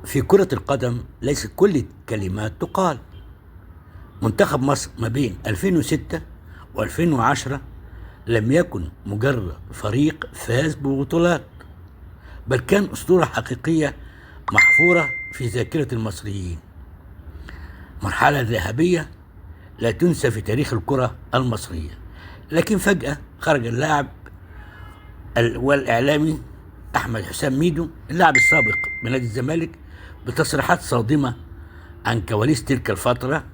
في كرة القدم ليست كل الكلمات تقال. منتخب مصر ما بين 2006 و2010 لم يكن مجرد فريق فاز ببطولات، بل كان أسطورة حقيقية محفورة في ذاكرة المصريين. مرحلة ذهبية لا تنسى في تاريخ الكرة المصرية. لكن فجأة خرج اللاعب والإعلامي أحمد حسام ميدو، اللاعب السابق بنادي الزمالك، بتصريحات صادمة عن كواليس تلك الفترة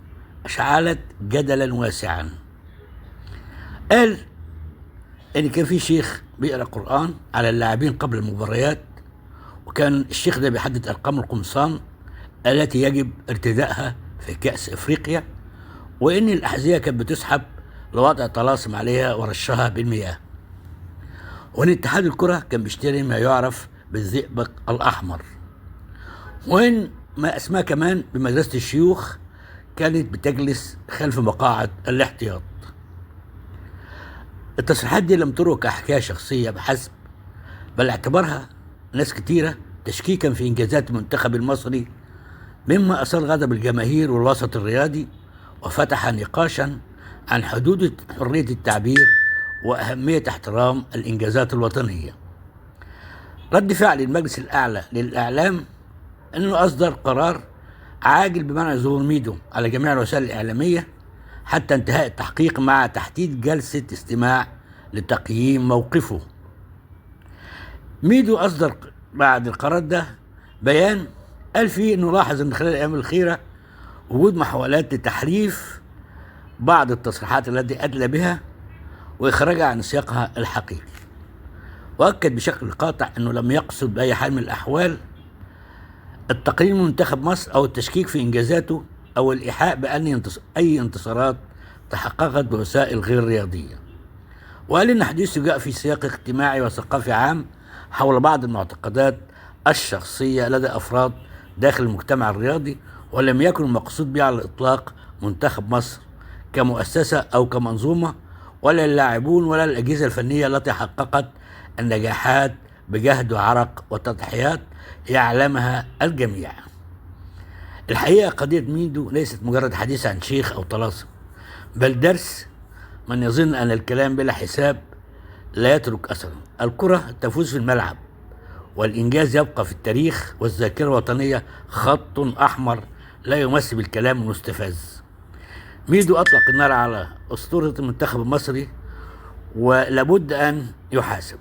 أشعلت جدلا واسعا. قال إن كان في شيخ بيقرأ قرآن على اللاعبين قبل المباريات، وكان الشيخ ده بيحدد أرقام القمصان التي يجب ارتدائها في كأس إفريقيا، وإن الأحذية كانت بتسحب لوضع طلاسم عليها ورشها بالمياه، وإن اتحاد الكرة كان بيشتري ما يعرف بالزئبق الأحمر، وإن ما اسمها كمان بمدرسة الشيوخ كانت بتجلس خلف مقاعد الاحتياط. التصريحات دي لم تروى كحكاية شخصية بحسب، بل اعتبرها ناس كتيرة تشكيكا في إنجازات المنتخب المصري، مما أثار غضب الجماهير والوسط الرياضي، وفتح نقاشا عن حدود حرية التعبير وأهمية احترام الإنجازات الوطنية. رد فعل المجلس الأعلى للإعلام أنه أصدر قرار عاجل بمنع ظهور ميدو على جميع الوسائل الإعلامية حتى انتهاء التحقيق، مع تحديد جلسة استماع لتقييم موقفه. ميدو أصدر بعد القرار ده بيان قال فيه أنه لاحظ أن خلال الأيام الأخيرة وجود محاولات لتحريف بعض التصريحات التي أدلى بها وإخراجها عن سياقها الحقيقي، وأكد بشكل قاطع أنه لم يقصد بأي حال من الأحوال التقليل من منتخب مصر أو التشكيك في إنجازاته أو الإيحاء بأن أي انتصارات تحققت بوسائل غير رياضية. وقال إن حديثه جاء في سياق اجتماعي وثقافي عام حول بعض المعتقدات الشخصية لدى أفراد داخل المجتمع الرياضي، ولم يكن المقصود به على الإطلاق منتخب مصر كمؤسسة أو كمنظومة، ولا اللاعبون ولا الأجهزة الفنية التي حققت النجاحات بجهد وعرق وتضحيات يعلمها الجميع. الحقيقة قضية ميدو ليست مجرد حديث عن شيخ أو طلاسم، بل درس من يظن أن الكلام بلا حساب لا يترك أثرا. الكرة تفوز في الملعب، والإنجاز يبقى في التاريخ والذاكرة الوطنية خط أحمر لا يمس بالكلام المستفز. ميدو أطلق النار على أسطورة المنتخب المصري، ولابد أن يحاسب.